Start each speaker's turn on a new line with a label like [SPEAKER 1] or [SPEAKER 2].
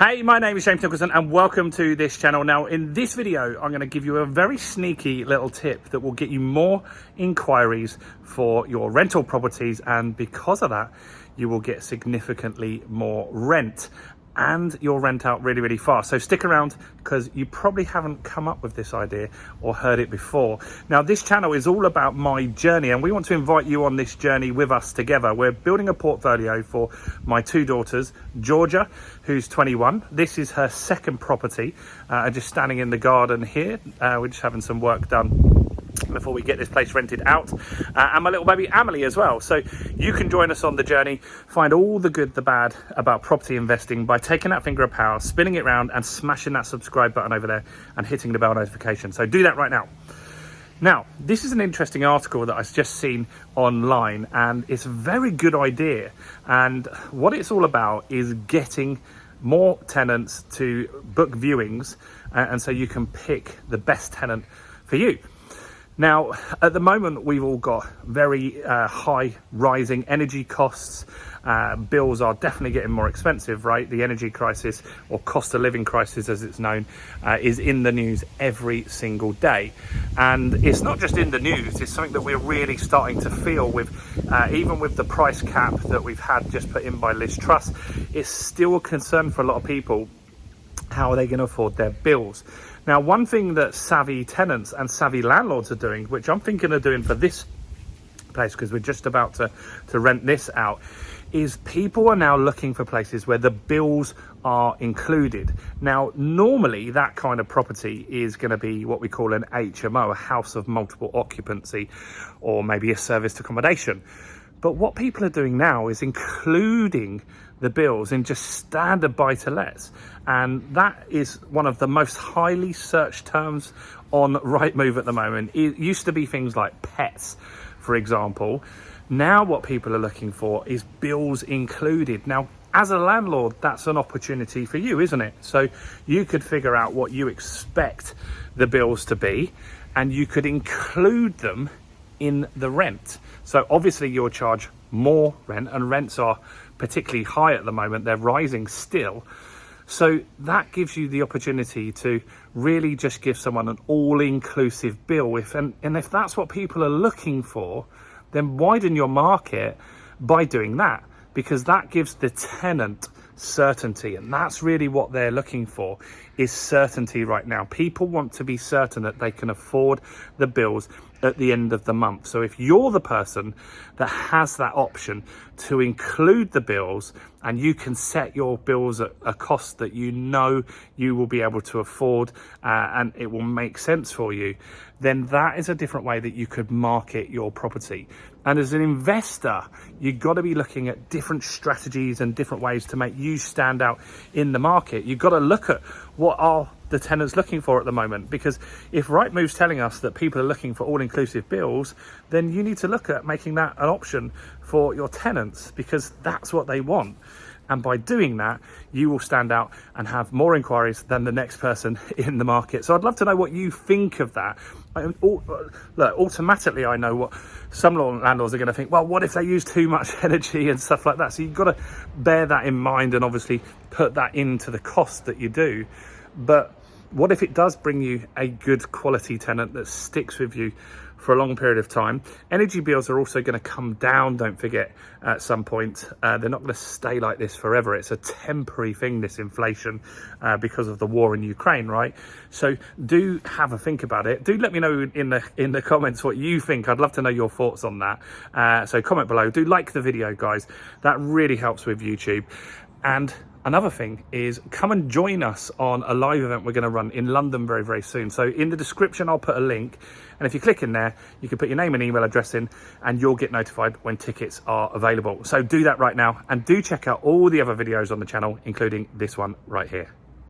[SPEAKER 1] Hey, my name is James Nicholson and welcome to this channel. Now in this video, I'm going to give you a very sneaky little tip that will get you more inquiries for your rental properties, and because of that, you will get significantly more rent and you'll rent out really, really fast. So stick around because you probably haven't come up with this idea or heard it before. Now this channel is all about my journey and we want to invite you on this journey with us together. We're building a portfolio for my two daughters, Georgia, who's 21. This is her second property. Just standing in the garden here. We're just having some work done before we get this place rented out, and my little baby Amelie as well. So you can join us on the journey, find all the good, the bad about property investing by taking that finger of power, spinning it around and smashing that subscribe button over there and hitting the bell notification. So do that right now. Now, this is an interesting article that I've just seen online and it's a very good idea. And what it's all about is getting more tenants to book viewings, and so you can pick the best tenant for you. Now, at the moment, we've all got very high rising energy costs. Bills are definitely getting more expensive, right? The energy crisis, or cost of living crisis as it's known, is in the news every single day. And it's not just in the news, it's something that we're really starting to feel with, even with the price cap that we've had just put in by Liz Truss. It's still a concern for a lot of people. How are they going to afford their bills? Now, one thing that savvy tenants and savvy landlords are doing, which I'm thinking of doing for this place because we're just about to rent this out, is people are now looking for places where the bills are included. Now, normally that kind of property is going to be what we call an HMO, a house of multiple occupancy, or maybe a serviced accommodation. But what people are doing now is including the bills in just standard buy-to-lets. And that is one of the most highly searched terms on Rightmove at the moment. It used to be things like pets, for example. Now what people are looking for is bills included. Now, as a landlord, that's an opportunity for you, isn't it? So you could figure out what you expect the bills to be, and you could include them in the rent. So obviously you'll charge more rent, and rents are particularly high at the moment. They're rising still. So that gives you the opportunity to really just give someone an all-inclusive bill. And if that's what people are looking for, then widen your market by doing that, because that gives the tenant certainty, and that's really what they're looking for, is certainty right now. People want to be certain that they can afford the bills at the end of the month. So if you're the person that has that option to include the bills, and you can set your bills at a cost that you know you will be able to afford, and it will make sense for you, then that is a different way that you could market your property. And as an investor, you've got to be looking at different strategies and different ways to make you stand out in the market. You've got to look at what are the tenants looking for at the moment, because if Rightmove's telling us that people are looking for all-inclusive bills, then you need to look at making that an option for your tenants, because that's what they want. And by doing that, you will stand out and have more inquiries than the next person in the market. So I'd love to know what you think of that. Look, automatically I know what some landlords are going to think. Well, what if they use too much energy and stuff like that? So you've got to bear that in mind and obviously put that into the cost that you do. But what if it does bring you a good quality tenant that sticks with you for a long period of time? Energy bills are also going to come down, don't forget, at some point. They're not going to stay like this forever. It's a temporary thing, this inflation, because of the war in Ukraine, right? So do have a think about it. Do let me know in the comments what you think. I'd love to know your thoughts on that. So comment below. Do like the video, guys. That really helps with YouTube. And another thing is, come and join us on a live event we're going to run in London very, very soon. So in the description, I'll put a link. And if you click in there, you can put your name and email address in, and you'll get notified when tickets are available. So do that right now, and do check out all the other videos on the channel, including this one right here.